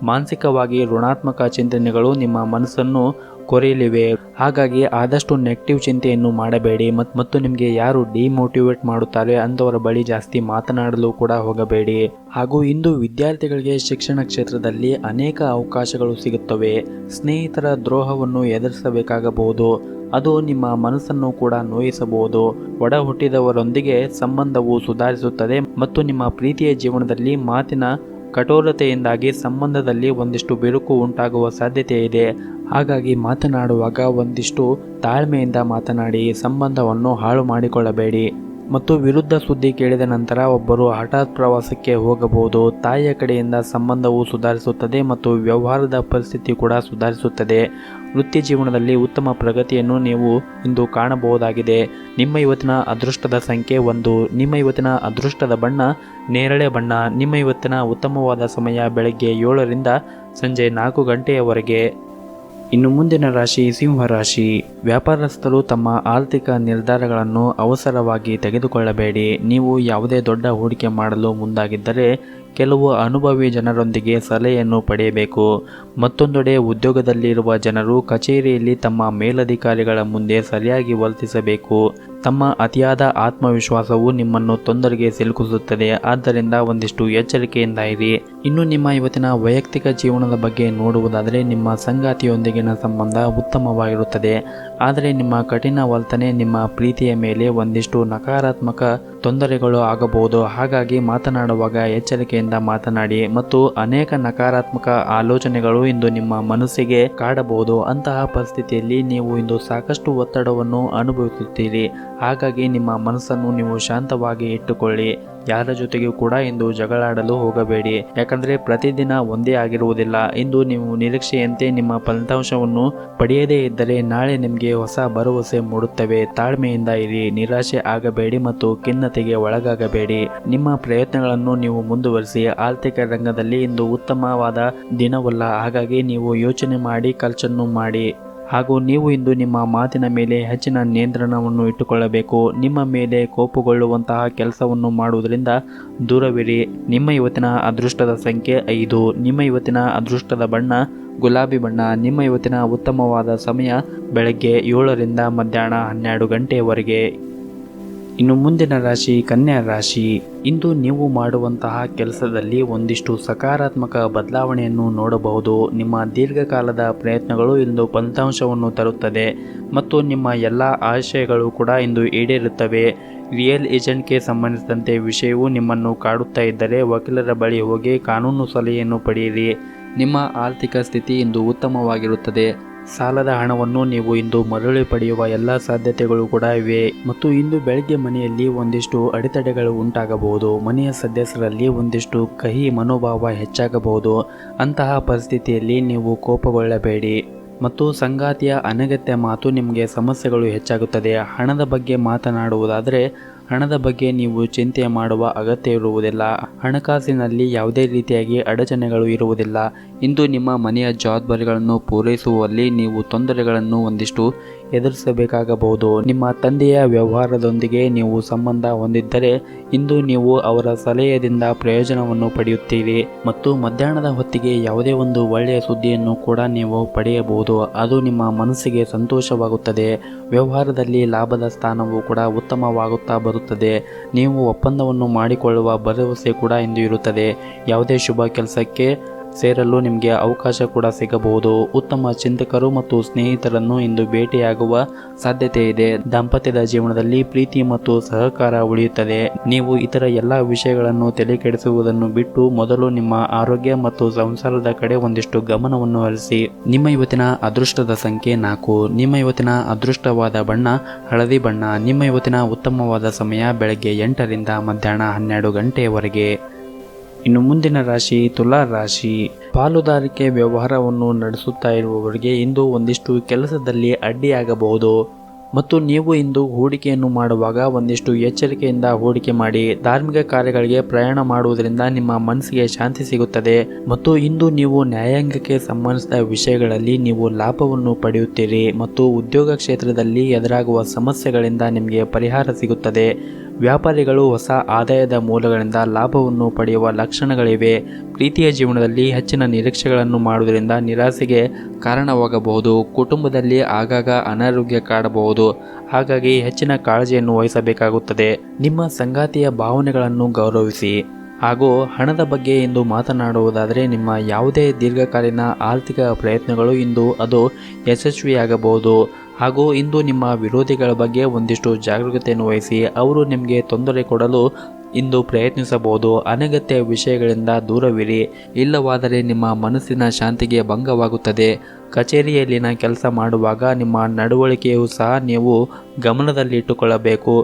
ಮಾನಸಿಕವಾಗಿ ಋಣಾತ್ಮಕ ಚಿಂತನೆಗಳು ನಿಮ್ಮ ಮನಸ್ಸನ್ನು ಕೊರೆಯಲಿವೆ. ಹಾಗಾಗಿ ಆದಷ್ಟು ನೆಗೆಟಿವ್ ಚಿಂತೆಯನ್ನು ಮಾಡಬೇಡಿ ಮತ್ತು ನಿಮಗೆ ಯಾರು ಡಿಮೋಟಿವೇಟ್ ಮಾಡುತ್ತಾರೆ ಅಂಥವರ ಬಳಿ ಜಾಸ್ತಿ ಮಾತನಾಡಲು ಕೂಡ ಹೋಗಬೇಡಿ. ಹಾಗೂ ಇಂದು ವಿದ್ಯಾರ್ಥಿಗಳಿಗೆ ಶಿಕ್ಷಣ ಕ್ಷೇತ್ರದಲ್ಲಿ ಅನೇಕ ಅವಕಾಶಗಳು ಸಿಗುತ್ತವೆ. ಸ್ನೇಹಿತರ ದ್ರೋಹವನ್ನು ಎದುರಿಸಬೇಕಾಗಬಹುದು. ಅದು ನಿಮ್ಮ ಮನಸ್ಸನ್ನು ಕೂಡ ನೋಯಿಸಬಹುದು. ಒಡ ಹುಟ್ಟಿದವರೊಂದಿಗೆ ಸಂಬಂಧವು ಸುಧಾರಿಸುತ್ತದೆ ಮತ್ತು ನಿಮ್ಮ ಪ್ರೀತಿಯ ಜೀವನದಲ್ಲಿ ಮಾತಿನ ಕಠೋರತೆಯಿಂದಾಗಿ ಸಂಬಂಧದಲ್ಲಿ ಒಂದಿಷ್ಟು ಬಿರುಕು ಉಂಟಾಗುವ ಸಾಧ್ಯತೆ ಇದೆ. ಹಾಗಾಗಿ ಮಾತನಾಡುವಾಗ ಒಂದಿಷ್ಟು ತಾಳ್ಮೆಯಿಂದ ಮಾತನಾಡಿ, ಸಂಬಂಧವನ್ನು ಹಾಳು ಮಾಡಿಕೊಳ್ಳಬೇಡಿ. ಮತ್ತು ವಿರುದ್ಧ ಸುದ್ದಿ ಕೇಳಿದ ನಂತರ ಒಬ್ಬರು ಹಠಾತ್ ಪ್ರವಾಸಕ್ಕೆ ಹೋಗಬಹುದು. ತಾಯಿಯ ಕಡೆಯಿಂದ ಸಂಬಂಧವು ಸುಧಾರಿಸುತ್ತದೆ ಮತ್ತು ವ್ಯವಹಾರದ ಪರಿಸ್ಥಿತಿ ಕೂಡ ಸುಧಾರಿಸುತ್ತದೆ. ವೃತ್ತಿ ಜೀವನದಲ್ಲಿ ಉತ್ತಮ ಪ್ರಗತಿಯನ್ನು ನೀವು ಇಂದು ಕಾಣಬಹುದಾಗಿದೆ. ನಿಮ್ಮ ಇವತ್ತಿನ ಅದೃಷ್ಟದ ಸಂಖ್ಯೆ 1. ನಿಮ್ಮ ಇವತ್ತಿನ ಅದೃಷ್ಟದ ಬಣ್ಣ ನೇರಳೆ ಬಣ್ಣ. ನಿಮ್ಮ ಇವತ್ತಿನ ಉತ್ತಮವಾದ ಸಮಯ ಬೆಳಗ್ಗೆ 7ರಿಂದ ಸಂಜೆ 4 ಗಂಟೆಯವರೆಗೆ. ಇನ್ನು ಮುಂದಿನ ರಾಶಿ ಸಿಂಹರಾಶಿ. ವ್ಯಾಪಾರಸ್ಥರು ತಮ್ಮ ಆರ್ಥಿಕ ನಿರ್ಧಾರಗಳನ್ನು ಅವಸರವಾಗಿ ತೆಗೆದುಕೊಳ್ಳಬೇಡಿ. ನೀವು ಯಾವುದೇ ದೊಡ್ಡ ಹೂಡಿಕೆ ಮಾಡಲು ಮುಂದಾಗಿದ್ದರೆ ಕೆಲವು ಅನುಭವಿ ಜನರೊಂದಿಗೆ ಸಲಹೆಯನ್ನು ಪಡೆಯಬೇಕು. ಮತ್ತೊಂದೆಡೆ ಉದ್ಯೋಗದಲ್ಲಿರುವ ಜನರು ಕಚೇರಿಯಲ್ಲಿ ತಮ್ಮ ಮೇಲಧಿಕಾರಿಗಳ ಮುಂದೆ ಸರಿಯಾಗಿ ವರ್ತಿಸಬೇಕು. ತಮ್ಮ ಅತಿಯಾದ ಆತ್ಮವಿಶ್ವಾಸವು ನಿಮ್ಮನ್ನು ತೊಂದರೆಗೆ ಸಿಲುಕಿಸುತ್ತದೆ. ಆದ್ದರಿಂದ ಒಂದಿಷ್ಟು ಎಚ್ಚರಿಕೆಯಿಂದ ಇರಿ. ಇನ್ನು ನಿಮ್ಮ ಇವತ್ತಿನ ವೈಯಕ್ತಿಕ ಜೀವನದ ಬಗ್ಗೆ ನೋಡುವುದಾದರೆ ನಿಮ್ಮ ಸಂಗಾತಿಯೊಂದಿಗಿನ ಸಂಬಂಧ ಉತ್ತಮವಾಗಿರುತ್ತದೆ. ಆದರೆ ನಿಮ್ಮ ಕಠಿಣ ವರ್ತನೆ ನಿಮ್ಮ ಪ್ರೀತಿಯ ಮೇಲೆ ಒಂದಿಷ್ಟು ನಕಾರಾತ್ಮಕ ತೊಂದರೆಗಳು ಆಗಬಹುದು. ಹಾಗಾಗಿ ಮಾತನಾಡುವಾಗ ಎಚ್ಚರಿಕೆಯಿಂದ ಮಾತನಾಡಿ ಮತ್ತು ಅನೇಕ ನಕಾರಾತ್ಮಕ ಆಲೋಚನೆಗಳು ಇಂದು ನಿಮ್ಮ ಮನಸ್ಸಿಗೆ ಕಾಡಬಹುದು. ಅಂತಹ ಪರಿಸ್ಥಿತಿಯಲ್ಲಿ ನೀವು ಇಂದು ಸಾಕಷ್ಟು ಒತ್ತಡವನ್ನು ಅನುಭವಿಸುತ್ತೀರಿ. ಹಾಗಾಗಿ ನಿಮ್ಮ ಮನಸ್ಸನ್ನು ನೀವು ಶಾಂತವಾಗಿ ಇಟ್ಟುಕೊಳ್ಳಿ. ಯಾರ ಜೊತೆಗೂ ಕೂಡ ಇಂದು ಜಗಳಾಡಲು ಹೋಗಬೇಡಿ. ಯಾಕಂದರೆ ಪ್ರತಿದಿನ ಒಂದೇ ಆಗಿರುವುದಿಲ್ಲ. ಇಂದು ನೀವು ನಿರೀಕ್ಷೆಯಂತೆ ನಿಮ್ಮ ಫಲಿತಾಂಶವನ್ನು ಪಡೆಯದೇ ಇದ್ದರೆ ನಾಳೆ ನಿಮಗೆ ಹೊಸ ಭರವಸೆ ಮೂಡುತ್ತವೆ. ತಾಳ್ಮೆಯಿಂದ ಇರಿ, ನಿರಾಶೆ ಆಗಬೇಡಿ ಮತ್ತು ಖಿನ್ನತೆಗೆ ಒಳಗಾಗಬೇಡಿ. ನಿಮ್ಮ ಪ್ರಯತ್ನಗಳನ್ನು ನೀವು ಮುಂದುವರಿಸಿ. ಆರ್ಥಿಕ ರಂಗದಲ್ಲಿ ಇಂದು ಉತ್ತಮವಾದ ದಿನವಲ್ಲ. ಹಾಗಾಗಿ ನೀವು ಯೋಚನೆ ಮಾಡಿ ಖರ್ಚನ್ನು ಮಾಡಿ. ಹಾಗೂ ನೀವು ಇಂದು ನಿಮ್ಮ ಮಾತಿನ ಮೇಲೆ ಹೆಚ್ಚಿನ ನಿಯಂತ್ರಣವನ್ನು ಇಟ್ಟುಕೊಳ್ಳಬೇಕು. ನಿಮ್ಮ ಮೇಲೆ ಕೋಪಗೊಳ್ಳುವಂತಹ ಕೆಲಸವನ್ನು ಮಾಡುವುದರಿಂದ ದೂರವಿರಿ. ನಿಮ್ಮ ಇವತ್ತಿನ ಅದೃಷ್ಟದ ಸಂಖ್ಯೆ 5. ನಿಮ್ಮ ಇವತ್ತಿನ ಅದೃಷ್ಟದ ಬಣ್ಣ ಗುಲಾಬಿ ಬಣ್ಣ. ನಿಮ್ಮ ಇವತ್ತಿನ ಉತ್ತಮವಾದ ಸಮಯ ಬೆಳಗ್ಗೆ 7ರಿಂದ ಮಧ್ಯಾಹ್ನ 12 ಗಂಟೆಯವರೆಗೆ. ಇನ್ನು ಮುಂದಿನ ರಾಶಿ ಕನ್ಯಾ ರಾಶಿ. ಇಂದು ನೀವು ಮಾಡುವಂತಹ ಕೆಲಸದಲ್ಲಿ ಒಂದಿಷ್ಟು ಸಕಾರಾತ್ಮಕ ಬದಲಾವಣೆಯನ್ನು ನೋಡಬಹುದು. ನಿಮ್ಮ ದೀರ್ಘಕಾಲದ ಪ್ರಯತ್ನಗಳು ಇಂದು ಫಲಿತಾಂಶವನ್ನು ತರುತ್ತದೆ ಮತ್ತು ನಿಮ್ಮ ಎಲ್ಲ ಆಶಯಗಳು ಕೂಡ ಇಂದು ಈಡೇರುತ್ತವೆ. ರಿಯಲ್ ಏಜೆಂಟ್ಗೆ ಸಂಬಂಧಿಸಿದಂತೆ ವಿಷಯವು ನಿಮ್ಮನ್ನು ಕಾಡುತ್ತಾ ಇದ್ದರೆ ವಕೀಲರ ಬಳಿ ಹೋಗಿ ಕಾನೂನು ಸಲಹೆಯನ್ನು ಪಡೆಯಿರಿ. ನಿಮ್ಮ ಆರ್ಥಿಕ ಸ್ಥಿತಿ ಇಂದು ಉತ್ತಮವಾಗಿರುತ್ತದೆ. ಸಾಲದ ಹಣವನ್ನು ನೀವು ಇಂದು ಮರಳಿ ಪಡೆಯುವ ಎಲ್ಲ ಸಾಧ್ಯತೆಗಳು ಕೂಡ ಇವೆ ಮತ್ತು ಇಂದು ಬೆಳಗ್ಗೆ ಮನೆಯಲ್ಲಿ ಒಂದಿಷ್ಟು ಅಡೆತಡೆಗಳು ಉಂಟಾಗಬಹುದು. ಮನೆಯ ಸದಸ್ಯರಲ್ಲಿ ಒಂದಿಷ್ಟು ಕಹಿ ಮನೋಭಾವ ಹೆಚ್ಚಾಗಬಹುದು. ಅಂತಹ ಪರಿಸ್ಥಿತಿಯಲ್ಲಿ ನೀವು ಕೋಪಗೊಳ್ಳಬೇಡಿ ಮತ್ತು ಸಂಗಾತಿಯ ಅನಗತ್ಯ ಮಾತು ನಿಮಗೆ ಸಮಸ್ಯೆಗಳು ಹೆಚ್ಚಾಗುತ್ತದೆ. ಹಣದ ಬಗ್ಗೆ ಮಾತನಾಡುವುದಾದರೆ ಹಣದ ಬಗ್ಗೆ ನೀವು ಚಿಂತೆ ಮಾಡುವ ಅಗತ್ಯ ಇರುವುದಿಲ್ಲ. ಹಣಕಾಸಿನಲ್ಲಿ ಯಾವುದೇ ರೀತಿಯಾಗಿ ಅಡಚಣೆಗಳು ಇರುವುದಿಲ್ಲ. ಇಂದು ನಿಮ್ಮ ಮನೆಯ ಜವಾಬ್ದಾರಿಗಳನ್ನು ಪೂರೈಸುವಲ್ಲಿ ನೀವು ತೊಂದರೆಗಳನ್ನು ಒಂದಿಷ್ಟು ಎದುರಿಸಬೇಕಾಗಬಹುದು. ನಿಮ್ಮ ತಂದೆಯ ವ್ಯವಹಾರದೊಂದಿಗೆ ನೀವು ಸಂಬಂಧ ಹೊಂದಿದ್ದರೆ ಇಂದು ನೀವು ಅವರ ಸಲಹೆಯಿಂದ ಪ್ರಯೋಜನವನ್ನು ಪಡೆಯುತ್ತೀರಿ ಮತ್ತು ಮಧ್ಯಾಹ್ನದ ಹೊತ್ತಿಗೆ ಯಾವುದೇ ಒಂದು ಒಳ್ಳೆಯ ಸುದ್ದಿಯನ್ನು ಕೂಡ ನೀವು ಪಡೆಯಬಹುದು. ಅದು ನಿಮ್ಮ ಮನಸ್ಸಿಗೆ ಸಂತೋಷವಾಗುತ್ತದೆ. ವ್ಯವಹಾರದಲ್ಲಿ ಲಾಭದ ಸ್ಥಾನವು ಕೂಡ ಉತ್ತಮವಾಗುತ್ತಾ ಬರುತ್ತದೆ. ನೀವು ಒಪ್ಪಂದವನ್ನು ಮಾಡಿಕೊಳ್ಳುವ ಭರವಸೆ ಕೂಡ ಇಂದು ಇರುತ್ತದೆ. ಯಾವುದೇ ಶುಭ ಕೆಲಸಕ್ಕೆ ಸೇರಲು ನಿಮಗೆ ಅವಕಾಶ ಕೂಡ ಸಿಗಬಹುದು. ಉತ್ತಮ ಚಿಂತಕರು ಮತ್ತು ಸ್ನೇಹಿತರನ್ನು ಇಂದು ಭೇಟಿಯಾಗುವ ಸಾಧ್ಯತೆ ಇದೆ. ದಾಂಪತ್ಯದ ಜೀವನದಲ್ಲಿ ಪ್ರೀತಿ ಮತ್ತು ಸಹಕಾರ ಉಳಿಯುತ್ತದೆ. ನೀವು ಇತರ ಎಲ್ಲ ವಿಷಯಗಳನ್ನು ತಲೆಕೆಡಿಸುವುದನ್ನು ಬಿಟ್ಟು ಮೊದಲು ನಿಮ್ಮ ಆರೋಗ್ಯ ಮತ್ತು ಸಂಸಾರದ ಕಡೆ ಒಂದಿಷ್ಟು ಗಮನವನ್ನು ಹರಿಸಿ. ನಿಮ್ಮ ಇವತ್ತಿನ ಅದೃಷ್ಟದ ಸಂಖ್ಯೆ 4. ನಿಮ್ಮ ಇವತ್ತಿನ ಅದೃಷ್ಟವಾದ ಬಣ್ಣ ಹಳದಿ ಬಣ್ಣ. ನಿಮ್ಮ ಇವತ್ತಿನ ಉತ್ತಮವಾದ ಸಮಯ ಬೆಳಗ್ಗೆ 8 ರಿಂದ ಮಧ್ಯಾಹ್ನ 12 ಗಂಟೆಯವರೆಗೆ. ಇನ್ನು ಮುಂದಿನ ರಾಶಿ ತುಲಾ ರಾಶಿ. ಪಾಲುದಾರಿಕೆ ವ್ಯವಹಾರವನ್ನು ನಡೆಸುತ್ತಾ ಇರುವವರಿಗೆ ಇಂದು ಒಂದಿಷ್ಟು ಕೆಲಸದಲ್ಲಿ ಅಡ್ಡಿಯಾಗಬಹುದು ಮತ್ತು ನೀವು ಇಂದು ಹೂಡಿಕೆಯನ್ನು ಮಾಡುವಾಗ ಒಂದಿಷ್ಟು ಎಚ್ಚರಿಕೆಯಿಂದ ಹೂಡಿಕೆ ಮಾಡಿ. ಧಾರ್ಮಿಕ ಕಾರ್ಯಗಳಿಗೆ ಪ್ರಯಾಣ ಮಾಡುವುದರಿಂದ ನಿಮ್ಮ ಮನಸ್ಸಿಗೆ ಶಾಂತಿ ಸಿಗುತ್ತದೆ ಮತ್ತು ಇಂದು ನೀವು ನ್ಯಾಯಾಂಗಕ್ಕೆ ಸಂಬಂಧಿಸಿದ ವಿಷಯಗಳಲ್ಲಿ ನೀವು ಲಾಭವನ್ನು ಪಡೆಯುತ್ತೀರಿ ಮತ್ತು ಉದ್ಯೋಗ ಕ್ಷೇತ್ರದಲ್ಲಿ ಎದುರಾಗುವ ಸಮಸ್ಯೆಗಳಿಂದ ನಿಮಗೆ ಪರಿಹಾರ ಸಿಗುತ್ತದೆ. ವ್ಯಾಪಾರಿಗಳು ಹೊಸ ಆದಾಯದ ಮೂಲಗಳಿಂದ ಲಾಭವನ್ನು ಪಡೆಯುವ ಲಕ್ಷಣಗಳಿವೆ. ಪ್ರೀತಿಯ ಜೀವನದಲ್ಲಿ ಹೆಚ್ಚಿನ ನಿರೀಕ್ಷೆಗಳನ್ನು ಮಾಡುವುದರಿಂದ ನಿರಾಸೆಗೆ ಕಾರಣವಾಗಬಹುದು. ಕುಟುಂಬದಲ್ಲಿ ಆಗಾಗ ಅನಾರೋಗ್ಯ ಕಾಡಬಹುದು, ಹಾಗಾಗಿ ಹೆಚ್ಚಿನ ಕಾಳಜಿಯನ್ನು ವಹಿಸಬೇಕಾಗುತ್ತದೆ. ನಿಮ್ಮ ಸಂಗಾತಿಯ ಭಾವನೆಗಳನ್ನು ಗೌರವಿಸಿ. ಹಾಗೂ ಹಣದ ಬಗ್ಗೆ ಇಂದು ಮಾತನಾಡುವುದಾದರೆ ನಿಮ್ಮ ಯಾವುದೇ ದೀರ್ಘಕಾಲೀನ ಆರ್ಥಿಕ ಪ್ರಯತ್ನಗಳು ಇಂದು ಅದು ಯಶಸ್ವಿಯಾಗಬಹುದು. ಹಾಗೂ ಇಂದು ನಿಮ್ಮ ವಿರೋಧಿಗಳ ಬಗ್ಗೆ ಒಂದಿಷ್ಟು ಜಾಗರೂಕತೆಯನ್ನು ವಹಿಸಿ. ಅವರು ನಿಮಗೆ ತೊಂದರೆ ಕೊಡಲು ಇಂದು ಪ್ರಯತ್ನಿಸಬಹುದು. ಅನಗತ್ಯ ವಿಷಯಗಳಿಂದ ದೂರವಿರಿ, ಇಲ್ಲವಾದರೆ ನಿಮ್ಮ ಮನಸ್ಸಿನ ಶಾಂತಿಗೆ ಭಂಗವಾಗುತ್ತದೆ. ಕಚೇರಿಯಲ್ಲಿನ ಕೆಲಸ ಮಾಡುವಾಗ ನಿಮ್ಮ ನಡವಳಿಕೆಯೂ ಸಹ ನೀವು ಗಮನದಲ್ಲಿಟ್ಟುಕೊಳ್ಳಬೇಕು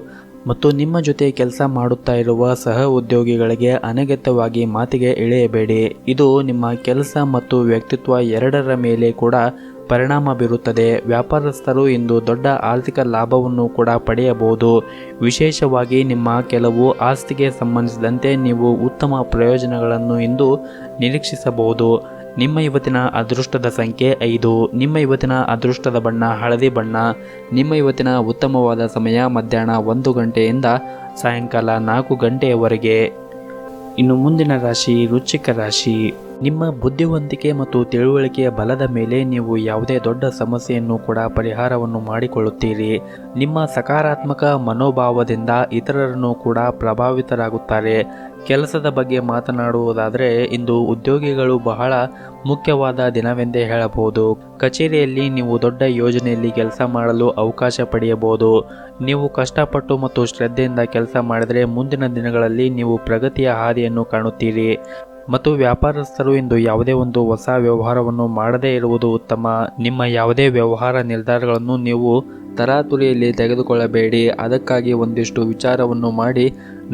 ಮತ್ತು ನಿಮ್ಮ ಜೊತೆ ಕೆಲಸ ಮಾಡುತ್ತಾ ಇರುವ ಸಹ ಉದ್ಯೋಗಿಗಳಿಗೆ ಅನಗತ್ಯವಾಗಿ ಮಾತಿಗೆ ಇಳಿಯಬೇಡಿ. ಇದು ನಿಮ್ಮ ಕೆಲಸ ಮತ್ತು ವ್ಯಕ್ತಿತ್ವ ಎರಡರ ಮೇಲೆ ಕೂಡ ಪರಿಣಾಮ ಬೀರುತ್ತದೆ. ವ್ಯಾಪಾರಸ್ಥರು ಇಂದು ದೊಡ್ಡ ಆರ್ಥಿಕ ಲಾಭವನ್ನು ಕೂಡ ಪಡೆಯಬಹುದು. ವಿಶೇಷವಾಗಿ ನಿಮ್ಮ ಕೆಲವು ಆಸ್ತಿಗೆ ಸಂಬಂಧಿಸಿದಂತೆ ನೀವು ಉತ್ತಮ ಪ್ರಯೋಜನಗಳನ್ನು ಇಂದು ನಿರೀಕ್ಷಿಸಬಹುದು. ನಿಮ್ಮ ಇವತ್ತಿನ ಅದೃಷ್ಟದ ಸಂಖ್ಯೆ 5. ನಿಮ್ಮ ಇವತ್ತಿನ ಅದೃಷ್ಟದ ಬಣ್ಣ ಹಳದಿ ಬಣ್ಣ. ನಿಮ್ಮ ಇವತ್ತಿನ ಉತ್ತಮವಾದ ಸಮಯ ಮಧ್ಯಾಹ್ನ 1 ಗಂಟೆಯಿಂದ ಸಾಯಂಕಾಲ 4 ಗಂಟೆಯವರೆಗೆ. ಇನ್ನು ಮುಂದಿನ ರಾಶಿ ವೃಶ್ಚಿಕ ರಾಶಿ. ನಿಮ್ಮ ಬುದ್ಧಿವಂತಿಕೆ ಮತ್ತು ತಿಳುವಳಿಕೆಯ ಬಲದ ಮೇಲೆ ನೀವು ಯಾವುದೇ ದೊಡ್ಡ ಸಮಸ್ಯೆಯನ್ನು ಕೂಡ ಪರಿಹಾರವನ್ನು ಮಾಡಿಕೊಳ್ಳುತ್ತೀರಿ. ನಿಮ್ಮ ಸಕಾರಾತ್ಮಕ ಮನೋಭಾವದಿಂದ ಇತರರನ್ನು ಕೂಡ ಪ್ರಭಾವಿತರಾಗುತ್ತಾರೆ. ಕೆಲಸದ ಬಗ್ಗೆ ಮಾತನಾಡುವುದಾದರೆ ಇಂದು ಉದ್ಯೋಗಿಗಳು ಬಹಳ ಮುಖ್ಯವಾದ ದಿನವೆಂದೇ ಹೇಳಬಹುದು. ಕಚೇರಿಯಲ್ಲಿ ನೀವು ದೊಡ್ಡ ಯೋಜನೆಯಲ್ಲಿ ಕೆಲಸ ಮಾಡಲು ಅವಕಾಶ ಪಡೆಯಬಹುದು. ನೀವು ಕಷ್ಟಪಟ್ಟು ಮತ್ತು ಶ್ರದ್ಧೆಯಿಂದ ಕೆಲಸ ಮಾಡಿದರೆ ಮುಂದಿನ ದಿನಗಳಲ್ಲಿ ನೀವು ಪ್ರಗತಿಯ ಹಾದಿಯನ್ನು ಕಾಣುತ್ತೀರಿ. ಮತ್ತು ವ್ಯಾಪಾರಸ್ಥರು ಇಂದು ಯಾವುದೇ ಒಂದು ಹೊಸ ವ್ಯವಹಾರವನ್ನು ಮಾಡದೇ ಇರುವುದು ಉತ್ತಮ. ನಿಮ್ಮ ಯಾವುದೇ ವ್ಯವಹಾರ ನಿರ್ಧಾರಗಳನ್ನು ನೀವು ತರಾತುರಿಯಲ್ಲಿ ತೆಗೆದುಕೊಳ್ಳಬೇಡಿ. ಅದಕ್ಕಾಗಿ ಒಂದಿಷ್ಟು ವಿಚಾರವನ್ನು ಮಾಡಿ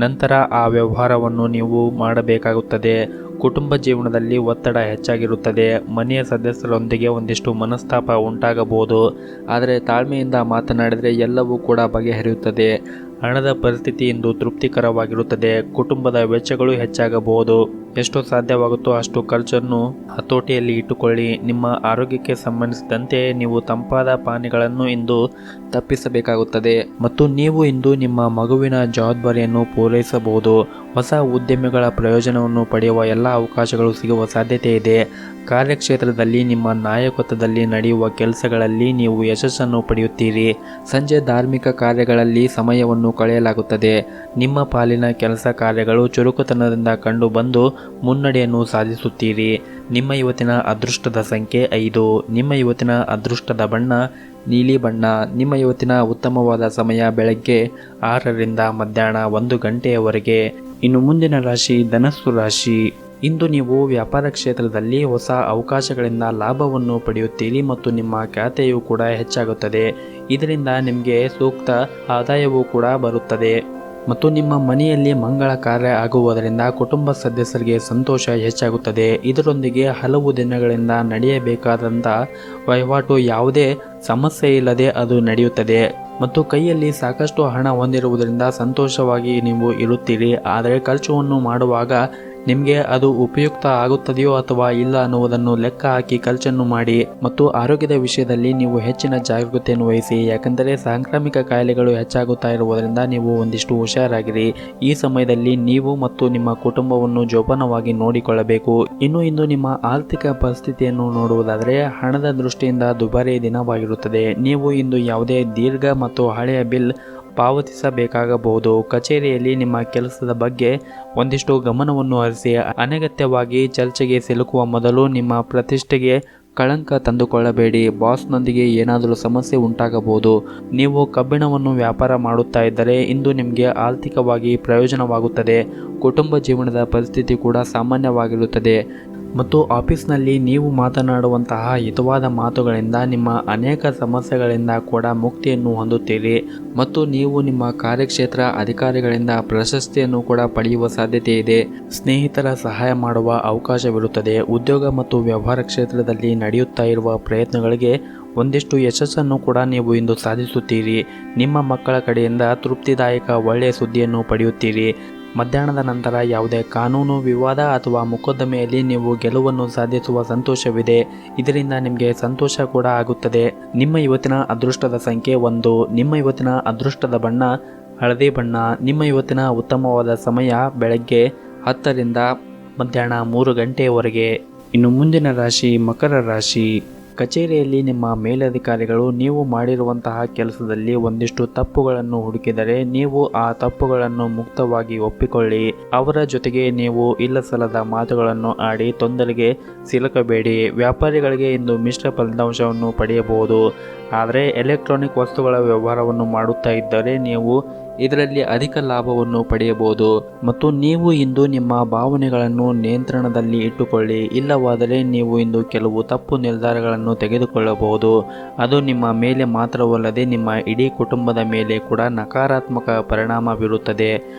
ನಂತರ ಆ ವ್ಯವಹಾರವನ್ನು ನೀವು ಮಾಡಬೇಕಾಗುತ್ತದೆ. ಕುಟುಂಬ ಜೀವನದಲ್ಲಿ ಒತ್ತಡ ಹೆಚ್ಚಾಗಿರುತ್ತದೆ. ಮನೆಯ ಸದಸ್ಯರೊಂದಿಗೆ ಒಂದಿಷ್ಟು ಮನಸ್ತಾಪ ಉಂಟಾಗಬಹುದು. ಆದರೆ ತಾಳ್ಮೆಯಿಂದ ಮಾತನಾಡಿದರೆ ಎಲ್ಲವೂ ಕೂಡ ಬಗೆಹರಿಯುತ್ತದೆ. ಹಣದ ಪರಿಸ್ಥಿತಿ ಇಂದು ತೃಪ್ತಿಕರವಾಗಿರುತ್ತದೆ. ಕುಟುಂಬದ ವೆಚ್ಚಗಳು ಹೆಚ್ಚಾಗಬಹುದು. ಎಷ್ಟು ಸಾಧ್ಯವಾಗುತ್ತೋ ಅಷ್ಟು ಖರ್ಚನ್ನು ಹತೋಟಿಯಲ್ಲಿ ಇಟ್ಟುಕೊಳ್ಳಿ. ನಿಮ್ಮ ಆರೋಗ್ಯಕ್ಕೆ ಸಂಬಂಧಿಸಿದಂತೆ ನೀವು ತಂಪಾದ ಪಾನೀಯಗಳನ್ನು ಇಂದು ತಪ್ಪಿಸಬೇಕಾಗುತ್ತದೆ ಮತ್ತು ನೀವು ಇಂದು ನಿಮ್ಮ ಮಗುವಿನ ಜವಾಬ್ದಾರಿಯನ್ನು ಪೂರೈಸಬಹುದು. ಹೊಸ ಉದ್ಯಮಿಗಳ ಪ್ರಯೋಜನವನ್ನು ಪಡೆಯುವ ಎಲ್ಲ ಅವಕಾಶಗಳು ಸಿಗುವ ಸಾಧ್ಯತೆ ಇದೆ. ಕಾರ್ಯಕ್ಷೇತ್ರದಲ್ಲಿ ನಿಮ್ಮ ನಾಯಕತ್ವದಲ್ಲಿ ನಡೆಯುವ ಕೆಲಸಗಳಲ್ಲಿ ನೀವು ಯಶಸ್ಸನ್ನು ಪಡೆಯುತ್ತೀರಿ. ಸಂಜೆ ಧಾರ್ಮಿಕ ಕಾರ್ಯಗಳಲ್ಲಿ ಸಮಯವನ್ನು ಕಳೆಯಲಾಗುತ್ತದೆ. ನಿಮ್ಮ ಪಾಲಿನ ಕೆಲಸ ಕಾರ್ಯಗಳು ಚುರುಕುತನದಿಂದ ಕಂಡು ಬಂದು ಮುನ್ನಡೆಯನ್ನು ಸಾಧಿಸುತ್ತೀರಿ. ನಿಮ್ಮ ಇವತ್ತಿನ ಅದೃಷ್ಟದ ಸಂಖ್ಯೆ 5. ನಿಮ್ಮ ಇವತ್ತಿನ ಅದೃಷ್ಟದ ಬಣ್ಣ ನೀಲಿ ಬಣ್ಣ. ನಿಮ್ಮ ಇವತ್ತಿನ ಉತ್ತಮವಾದ ಸಮಯ ಬೆಳಗ್ಗೆ 6 ರಿಂದ ಮಧ್ಯಾಹ್ನ 1 ಗಂಟೆಯವರೆಗೆ. ಇನ್ನು ಮುಂದಿನ ರಾಶಿ ಧನಸ್ಸು ರಾಶಿ. ಇಂದು ನೀವು ವ್ಯಾಪಾರ ಕ್ಷೇತ್ರದಲ್ಲಿ ಹೊಸ ಅವಕಾಶಗಳಿಂದ ಲಾಭವನ್ನು ಪಡೆಯುತ್ತೀರಿ ಮತ್ತು ನಿಮ್ಮ ಖಾತೆಯು ಕೂಡ ಹೆಚ್ಚಾಗುತ್ತದೆ. ಇದರಿಂದ ನಿಮಗೆ ಸೂಕ್ತ ಆದಾಯವೂ ಕೂಡ ಬರುತ್ತದೆ ಮತ್ತು ನಿಮ್ಮ ಮನೆಯಲ್ಲಿ ಮಂಗಳ ಕಾರ್ಯ ಆಗುವುದರಿಂದ ಕುಟುಂಬ ಸದಸ್ಯರಿಗೆ ಸಂತೋಷ ಹೆಚ್ಚಾಗುತ್ತದೆ. ಇದರೊಂದಿಗೆ ಹಲವು ದಿನಗಳಿಂದ ನಡೆಯಬೇಕಾದಂಥ ವಹಿವಾಟು ಯಾವುದೇ ಸಮಸ್ಯೆ ಇಲ್ಲದೆ ಅದು ನಡೆಯುತ್ತದೆ ಮತ್ತು ಕೈಯಲ್ಲಿ ಸಾಕಷ್ಟು ಹಣ ಹೊಂದಿರುವುದರಿಂದ ಸಂತೋಷವಾಗಿ ನೀವು ಇರುತ್ತೀರಿ. ಆದರೆ ಖರ್ಚನ್ನು ಮಾಡುವಾಗ ನಿಮಗೆ ಅದು ಉಪಯುಕ್ತ ಆಗುತ್ತದೆಯೋ ಅಥವಾ ಇಲ್ಲ ಅನ್ನುವುದನ್ನು ಲೆಕ್ಕ ಹಾಕಿ ಖರ್ಚನ್ನು ಮಾಡಿ ಮತ್ತು ಆರೋಗ್ಯದ ವಿಷಯದಲ್ಲಿ ನೀವು ಹೆಚ್ಚಿನ ಜಾಗೃತೆಯನ್ನು ವಹಿಸಿ. ಯಾಕೆಂದರೆ ಸಾಂಕ್ರಾಮಿಕ ಕಾಯಿಲೆಗಳು ಹೆಚ್ಚಾಗುತ್ತಾ ಇರುವುದರಿಂದ ನೀವು ಒಂದಿಷ್ಟು ಹುಷಾರಾಗಿರಿ. ಈ ಸಮಯದಲ್ಲಿ ನೀವು ಮತ್ತು ನಿಮ್ಮ ಕುಟುಂಬವನ್ನು ಜೋಪಾನವಾಗಿ ನೋಡಿಕೊಳ್ಳಬೇಕು. ಇಂದು ನಿಮ್ಮ ಆರ್ಥಿಕ ಪರಿಸ್ಥಿತಿಯನ್ನು ನೋಡುವುದಾದರೆ ಹಣದ ದೃಷ್ಟಿಯಿಂದ ದುಬಾರಿ ದಿನವಾಗಿರುತ್ತದೆ. ನೀವು ಇಂದು ಯಾವುದೇ ದೀರ್ಘ ಮತ್ತು ಹಳೆಯ ಬಿಲ್ ಪಾವತಿಸಬೇಕಾಗಬಹುದು. ಕಚೇರಿಯಲ್ಲಿ ನಿಮ್ಮ ಕೆಲಸದ ಬಗ್ಗೆ ಒಂದಿಷ್ಟು ಗಮನವನ್ನು ಹರಿಸಿ. ಅನಗತ್ಯವಾಗಿ ಚರ್ಚೆಗೆ ಸಿಲುಕುವ ಮೊದಲು ನಿಮ್ಮ ಪ್ರತಿಷ್ಠೆಗೆ ಕಳಂಕ ತಂದುಕೊಳ್ಳಬೇಡಿ. ಬಾಸ್ನೊಂದಿಗೆ ಏನಾದರೂ ಸಮಸ್ಯೆ ಉಂಟಾಗಬಹುದು. ನೀವು ಕಬ್ಬಿಣವನ್ನು ವ್ಯಾಪಾರ ಮಾಡುತ್ತಾ ಇದ್ದರೆ ಇಂದು ನಿಮಗೆ ಆರ್ಥಿಕವಾಗಿ ಪ್ರಯೋಜನವಾಗುತ್ತದೆ. ಕುಟುಂಬ ಜೀವನದ ಪರಿಸ್ಥಿತಿ ಕೂಡ ಸಾಮಾನ್ಯವಾಗಿರುತ್ತದೆ ಮತ್ತು ಆಫೀಸ್ನಲ್ಲಿ ನೀವು ಮಾತನಾಡುವಂತಹ ಹಿತವಾದ ಮಾತುಗಳಿಂದ ನಿಮ್ಮ ಅನೇಕ ಸಮಸ್ಯೆಗಳಿಂದ ಕೂಡ ಮುಕ್ತಿಯನ್ನು ಹೊಂದುತ್ತೀರಿ ಮತ್ತು ನೀವು ನಿಮ್ಮ ಕಾರ್ಯಕ್ಷೇತ್ರ ಅಧಿಕಾರಿಗಳಿಂದ ಪ್ರಶಸ್ತಿಯನ್ನು ಕೂಡ ಪಡೆಯುವ ಸಾಧ್ಯತೆ ಇದೆ. ಸ್ನೇಹಿತರ ಸಹಾಯ ಮಾಡುವ ಅವಕಾಶವಿರುತ್ತದೆ. ಉದ್ಯೋಗ ಮತ್ತು ವ್ಯವಹಾರ ಕ್ಷೇತ್ರದಲ್ಲಿ ನಡೆಯುತ್ತಾ ಇರುವ ಪ್ರಯತ್ನಗಳಿಗೆ ಒಂದಿಷ್ಟು ಯಶಸ್ಸನ್ನು ಕೂಡ ನೀವು ಇಂದು ಸಾಧಿಸುತ್ತೀರಿ. ನಿಮ್ಮ ಮಕ್ಕಳ ಕಡೆಯಿಂದ ತೃಪ್ತಿದಾಯಕ ಒಳ್ಳೆಯ ಸುದ್ದಿಯನ್ನು ಪಡೆಯುತ್ತೀರಿ. ಮಧ್ಯಾಹ್ನದ ನಂತರ ಯಾವುದೇ ಕಾನೂನು ವಿವಾದ ಅಥವಾ ಮೊಕದ್ದಮೆಯಲ್ಲಿ ನೀವು ಗೆಲುವನ್ನು ಸಾಧಿಸುವ ಸಂತೋಷವಿದೆ. ಇದರಿಂದ ನಿಮಗೆ ಸಂತೋಷ ಕೂಡ ಆಗುತ್ತದೆ. ನಿಮ್ಮ ಇವತ್ತಿನ ಅದೃಷ್ಟದ ಸಂಖ್ಯೆ 1. ನಿಮ್ಮ ಇವತ್ತಿನ ಅದೃಷ್ಟದ ಬಣ್ಣ ಹಳದಿ ಬಣ್ಣ. ನಿಮ್ಮ ಇವತ್ತಿನ ಉತ್ತಮವಾದ ಸಮಯ ಬೆಳಗ್ಗೆ 10 ರಿಂದ ಮಧ್ಯಾಹ್ನ 3 ಗಂಟೆಯವರೆಗೆ. ಇನ್ನು ಮುಂದಿನ ರಾಶಿ ಮಕರ ರಾಶಿ. ಕಚೇರಿಯಲ್ಲಿ ನಿಮ್ಮ ಮೇಲಧಿಕಾರಿಗಳು ನೀವು ಮಾಡಿರುವಂತಹ ಕೆಲಸದಲ್ಲಿ ಒಂದಿಷ್ಟು ತಪ್ಪುಗಳನ್ನು ಹುಡುಕಿದರೆ ನೀವು ಆ ತಪ್ಪುಗಳನ್ನು ಮುಕ್ತವಾಗಿ ಒಪ್ಪಿಕೊಳ್ಳಿ. ಅವರ ಜೊತೆಗೆ ನೀವು ಇಲ್ಲಸಲ್ಲದ ಮಾತುಗಳನ್ನು ಆಡಿ ತೊಂದರೆಗೆ ಸಿಲುಕಬೇಡಿ. ವ್ಯಾಪಾರಿಗಳಿಗೆ ಇಂದು ಮಿಶ್ರ ಫಲಿತಾಂಶವನ್ನು ಪಡೆಯಬಹುದು. ಆದರೆ ಎಲೆಕ್ಟ್ರಾನಿಕ್ ವಸ್ತುಗಳ ವ್ಯವಹಾರವನ್ನು ಮಾಡುತ್ತಾ ಇದ್ದರೆ ನೀವು ಇದರಲ್ಲಿ ಅಧಿಕ ಲಾಭವನ್ನು ಪಡೆಯಬಹುದು ಮತ್ತು ನೀವು ಇಂದು ನಿಮ್ಮ ಭಾವನೆಗಳನ್ನು ನಿಯಂತ್ರಣದಲ್ಲಿ ಇಟ್ಟುಕೊಳ್ಳಿ. ಇಲ್ಲವಾದರೆ ನೀವು ಇಂದು ಕೆಲವು ತಪ್ಪು ನಿರ್ಧಾರಗಳನ್ನು ತೆಗೆದುಕೊಳ್ಳಬಹುದು. ಅದು ನಿಮ್ಮ ಮೇಲೆ ಮಾತ್ರವಲ್ಲದೆ ನಿಮ್ಮ ಇಡೀ ಕುಟುಂಬದ ಮೇಲೆ ಕೂಡ ನಕಾರಾತ್ಮಕ ಪರಿಣಾಮ ಬೀರುತ್ತದೆ.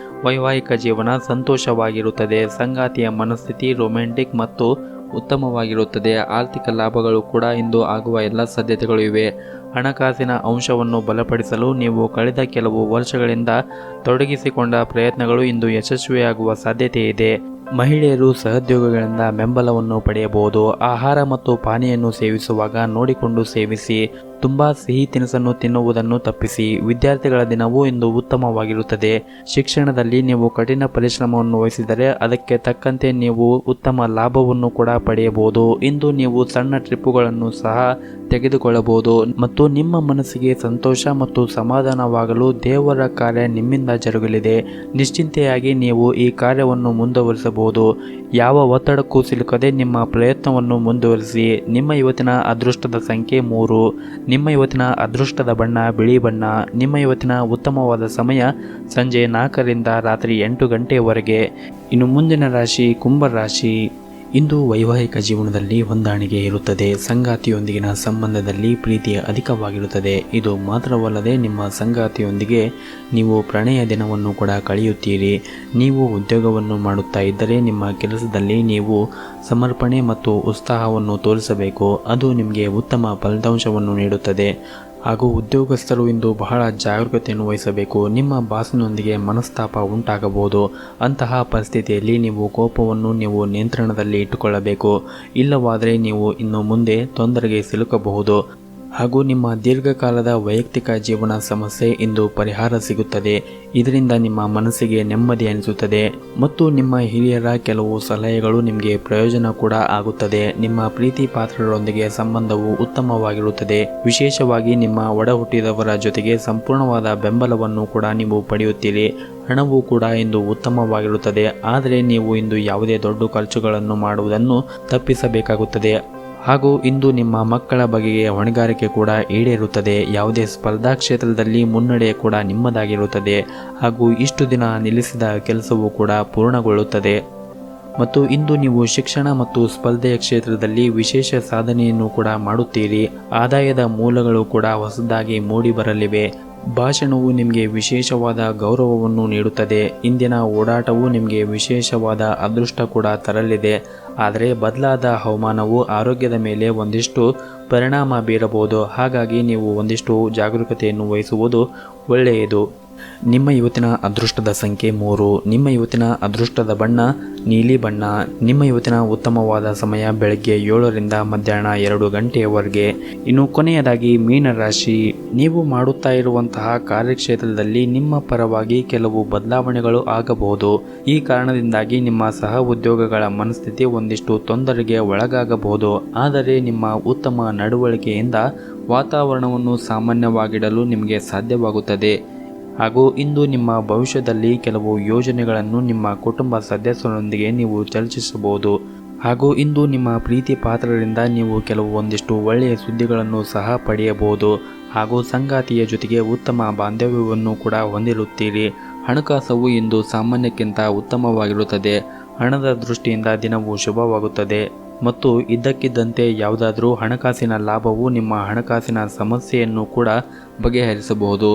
ವೈವಾಹಿಕ ಜೀವನ ಸಂತೋಷವಾಗಿರುತ್ತದೆ. ಸಂಗಾತಿಯ ಮನಸ್ಥಿತಿ ರೊಮ್ಯಾಂಟಿಕ್ ಮತ್ತು ಉತ್ತಮವಾಗಿರುತ್ತದೆ. ಆರ್ಥಿಕ ಲಾಭಗಳು ಕೂಡ ಇಂದು ಆಗುವ ಎಲ್ಲ ಸಾಧ್ಯತೆಗಳು ಇವೆ. ಹಣಕಾಸಿನ ಅಂಶವನ್ನು ಬಲಪಡಿಸಲು ನೀವು ಕಳೆದ ಕೆಲವು ವರ್ಷಗಳಿಂದ ತೊಡಗಿಸಿಕೊಂಡ ಪ್ರಯತ್ನಗಳು ಇಂದು ಯಶಸ್ವಿಯಾಗುವ ಸಾಧ್ಯತೆ ಇದೆ. ಮಹಿಳೆಯರು ಸಹೋದ್ಯೋಗಿಗಳಿಂದ ಬೆಂಬಲವನ್ನು ಪಡೆಯಬಹುದು. ಆಹಾರ ಮತ್ತು ಪಾನೀಯನ್ನು ಸೇವಿಸುವಾಗ ನೋಡಿಕೊಂಡು ಸೇವಿಸಿ. ತುಂಬ ಸಿಹಿ ತಿನಿಸನ್ನು ತಿನ್ನುವುದನ್ನು ತಪ್ಪಿಸಿ. ವಿದ್ಯಾರ್ಥಿಗಳ ದಿನವೂ ಇಂದು ಉತ್ತಮವಾಗಿರುತ್ತದೆ. ಶಿಕ್ಷಣದಲ್ಲಿ ನೀವು ಕಠಿಣ ಪರಿಶ್ರಮವನ್ನು ವಹಿಸಿದರೆ ಅದಕ್ಕೆ ತಕ್ಕಂತೆ ನೀವು ಉತ್ತಮ ಲಾಭವನ್ನು ಕೂಡ ಪಡೆಯಬಹುದು. ಇಂದು ನೀವು ಸಣ್ಣ ಟ್ರಿಪ್ಪುಗಳನ್ನು ಸಹ ತೆಗೆದುಕೊಳ್ಳಬಹುದು ಮತ್ತು ನಿಮ್ಮ ಮನಸ್ಸಿಗೆ ಸಂತೋಷ ಮತ್ತು ಸಮಾಧಾನವಾಗಲು ದೇವರ ಕಾರ್ಯ ನಿಮ್ಮಿಂದ ಜರುಗಲಿದೆ. ನಿಶ್ಚಿಂತೆಯಾಗಿ ನೀವು ಈ ಕಾರ್ಯವನ್ನು ಮುಂದುವರಿಸಬಹುದು. ಯಾವ ಒತ್ತಡಕ್ಕೂ ಸಿಲುಕದೆ ನಿಮ್ಮ ಪ್ರಯತ್ನವನ್ನು ಮುಂದುವರಿಸಿ. ನಿಮ್ಮ ಇವತ್ತಿನ ಅದೃಷ್ಟದ ಸಂಖ್ಯೆ 3. ನಿಮ್ಮ ಇವತ್ತಿನ ಅದೃಷ್ಟದ ಬಣ್ಣ ಬಿಳಿ ಬಣ್ಣ. ನಿಮ್ಮ ಇವತ್ತಿನ ಉತ್ತಮವಾದ ಸಮಯ ಸಂಜೆ 4 ರಿಂದ ರಾತ್ರಿ 8 ಗಂಟೆಯವರೆಗೆ. ಇನ್ನು ಮುಂದಿನ ರಾಶಿ ಕುಂಭ ರಾಶಿ. ಇಂದು ವೈವಾಹಿಕ ಜೀವನದಲ್ಲಿ ಹೊಂದಾಣಿಕೆ ಇರುತ್ತದೆ. ಸಂಗಾತಿಯೊಂದಿಗಿನ ಸಂಬಂಧದಲ್ಲಿ ಪ್ರೀತಿ ಅಧಿಕವಾಗಿರುತ್ತದೆ. ಇದು ಮಾತ್ರವಲ್ಲದೆ ನಿಮ್ಮ ಸಂಗಾತಿಯೊಂದಿಗೆ ನೀವು ಪ್ರಣಯ ದಿನವನ್ನು ಕೂಡ ಕಳೆಯುತ್ತೀರಿ. ನೀವು ಉದ್ಯೋಗವನ್ನು ಮಾಡುತ್ತಾ ಇದ್ದರೆ ನಿಮ್ಮ ಕೆಲಸದಲ್ಲಿ ನೀವು ಸಮರ್ಪಣೆ ಮತ್ತು ಉತ್ಸಾಹವನ್ನು ತೋರಿಸಬೇಕು. ಅದು ನಿಮಗೆ ಉತ್ತಮ ಫಲಿತಾಂಶವನ್ನು ನೀಡುತ್ತದೆ. ಹಾಗೂ ಉದ್ಯೋಗಸ್ಥರು ಇಂದು ಬಹಳ ಜಾಗರೂಕತೆಯನ್ನು ವಹಿಸಬೇಕು. ನಿಮ್ಮ ಬಾಸ್ನೊಂದಿಗೆ ಮನಸ್ತಾಪ ಉಂಟಾಗಬಹುದು. ಅಂತಹ ಪರಿಸ್ಥಿತಿಯಲ್ಲಿ ನೀವು ಕೋಪವನ್ನು ನೀವು ನಿಯಂತ್ರಣದಲ್ಲಿ ಇಟ್ಟುಕೊಳ್ಳಬೇಕು. ಇಲ್ಲವಾದರೆ ನೀವು ಇನ್ನು ಮುಂದೆ ತೊಂದರೆಗೆ ಸಿಲುಕಬಹುದು ಹಾಗೂ ನಿಮ್ಮ ದೀರ್ಘಕಾಲದ ವೈಯಕ್ತಿಕ ಜೀವನ ಸಮಸ್ಯೆ ಇಂದು ಪರಿಹಾರ ಸಿಗುತ್ತದೆ. ಇದರಿಂದ ನಿಮ್ಮ ಮನಸ್ಸಿಗೆ ನೆಮ್ಮದಿ ಅನಿಸುತ್ತದೆ ಮತ್ತು ನಿಮ್ಮ ಹಿರಿಯರ ಕೆಲವು ಸಲಹೆಗಳು ನಿಮಗೆ ಪ್ರಯೋಜನ ಕೂಡ ಆಗುತ್ತದೆ. ನಿಮ್ಮ ಪ್ರೀತಿ ಪಾತ್ರರೊಂದಿಗೆ ಸಂಬಂಧವು ಉತ್ತಮವಾಗಿರುತ್ತದೆ. ವಿಶೇಷವಾಗಿ ನಿಮ್ಮ ಒಡ ಹುಟ್ಟಿದವರ ಜೊತೆಗೆ ಸಂಪೂರ್ಣವಾದ ಬೆಂಬಲವನ್ನು ಕೂಡ ನೀವು ಪಡೆಯುತ್ತೀರಿ. ಹಣವು ಕೂಡ ಇಂದು ಉತ್ತಮವಾಗಿರುತ್ತದೆ. ಆದರೆ ನೀವು ಇಂದು ಯಾವುದೇ ದೊಡ್ಡ ಖರ್ಚುಗಳನ್ನು ಮಾಡುವುದನ್ನು ತಪ್ಪಿಸಬೇಕಾಗುತ್ತದೆ. ಹಾಗೂ ಇಂದು ನಿಮ್ಮ ಮಕ್ಕಳ ಬಗೆಗೆ ಹೊಣೆಗಾರಿಕೆ ಕೂಡ ಈಡೇರುತ್ತದೆ. ಯಾವುದೇ ಸ್ಪರ್ಧಾ ಕ್ಷೇತ್ರದಲ್ಲಿ ಮುನ್ನಡೆ ಕೂಡ ನಿಮ್ಮದಾಗಿರುತ್ತದೆ ಹಾಗೂ ಇಷ್ಟು ದಿನ ನಿಲ್ಲಿಸಿದ ಕೆಲಸವೂ ಕೂಡ ಪೂರ್ಣಗೊಳ್ಳುತ್ತದೆ. ಮತ್ತು ಇಂದು ನೀವು ಶಿಕ್ಷಣ ಮತ್ತು ಸ್ಪರ್ಧೆಯ ಕ್ಷೇತ್ರದಲ್ಲಿ ವಿಶೇಷ ಸಾಧನೆಯನ್ನು ಕೂಡ ಮಾಡುತ್ತೀರಿ. ಆದಾಯದ ಮೂಲಗಳು ಕೂಡ ಹೊಸದಾಗಿ ಮೂಡಿ ಬರಲಿವೆ. ಭಾಷಣವು ನಿಮಗೆ ವಿಶೇಷವಾದ ಗೌರವವನ್ನು ನೀಡುತ್ತದೆ. ಇಂದಿನ ಓಡಾಟವು ನಿಮಗೆ ವಿಶೇಷವಾದ ಅದೃಷ್ಟ ಕೂಡ ತರಲಿದೆ. ಆದರೆ ಬದಲಾದ ಹವಾಮಾನವು ಆರೋಗ್ಯದ ಮೇಲೆ ಒಂದಿಷ್ಟು ಪರಿಣಾಮ ಬೀರಬಹುದು. ಹಾಗಾಗಿ ನೀವು ಒಂದಿಷ್ಟು ಜಾಗರೂಕತೆಯನ್ನು ವಹಿಸುವುದು ಒಳ್ಳೆಯದು. ನಿಮ್ಮ ಇವತ್ತಿನ ಅದೃಷ್ಟದ ಸಂಖ್ಯೆ 3. ನಿಮ್ಮ ಇವತ್ತಿನ ಅದೃಷ್ಟದ ಬಣ್ಣ ನೀಲಿ ಬಣ್ಣ. ನಿಮ್ಮ ಇವತ್ತಿನ ಉತ್ತಮವಾದ ಸಮಯ ಬೆಳಗ್ಗೆ 7ರಿಂದ ಮಧ್ಯಾಹ್ನ 2 ಗಂಟೆಯವರೆಗೆ. ಇನ್ನು ಕೊನೆಯದಾಗಿ ಮೀನರಾಶಿ, ನೀವು ಮಾಡುತ್ತಾ ಇರುವಂತಹ ಕಾರ್ಯಕ್ಷೇತ್ರದಲ್ಲಿ ನಿಮ್ಮ ಪರವಾಗಿ ಕೆಲವು ಬದಲಾವಣೆಗಳು ಆಗಬಹುದು. ಈ ಕಾರಣದಿಂದಾಗಿ ನಿಮ್ಮ ಸಹ ಉದ್ಯೋಗಿಗಳ ಮನಸ್ಥಿತಿ ಒಂದಿಷ್ಟು ತೊಂದರೆಗೆ ಒಳಗಾಗಬಹುದು. ಆದರೆ ನಿಮ್ಮ ಉತ್ತಮ ನಡವಳಿಕೆಯಿಂದ ವಾತಾವರಣವನ್ನು ಸಾಮಾನ್ಯವಾಗಿಡಲು ನಿಮಗೆ ಸಾಧ್ಯವಾಗುತ್ತದೆ. ಹಾಗೂ ಇಂದು ನಿಮ್ಮ ಭವಿಷ್ಯದಲ್ಲಿ ಕೆಲವು ಯೋಜನೆಗಳನ್ನು ನಿಮ್ಮ ಕುಟುಂಬ ಸದಸ್ಯರೊಂದಿಗೆ ನೀವು ಚರ್ಚಿಸಬಹುದು. ಹಾಗೂ ಇಂದು ನಿಮ್ಮ ಪ್ರೀತಿ ಪಾತ್ರರಿಂದ ನೀವು ಒಂದಿಷ್ಟು ಒಳ್ಳೆಯ ಸುದ್ದಿಗಳನ್ನು ಸಹ ಪಡೆಯಬಹುದು. ಹಾಗೂ ಸಂಗಾತಿಯ ಜೊತೆಗೆ ಉತ್ತಮ ಬಾಂಧವ್ಯವನ್ನು ಕೂಡ ಹೊಂದಿರುತ್ತೀರಿ. ಹಣಕಾಸು ಇಂದು ಸಾಮಾನ್ಯಕ್ಕಿಂತ ಉತ್ತಮವಾಗಿರುತ್ತದೆ. ಹಣದ ದೃಷ್ಟಿಯಿಂದ ದಿನವೂ ಶುಭವಾಗುತ್ತದೆ ಮತ್ತು ಇದ್ದಕ್ಕಿದ್ದಂತೆ ಯಾವುದಾದ್ರೂ ಹಣಕಾಸಿನ ಲಾಭವು ನಿಮ್ಮ ಹಣಕಾಸಿನ ಸಮಸ್ಯೆಯನ್ನು ಕೂಡ ಬಗೆಹರಿಸಬಹುದು.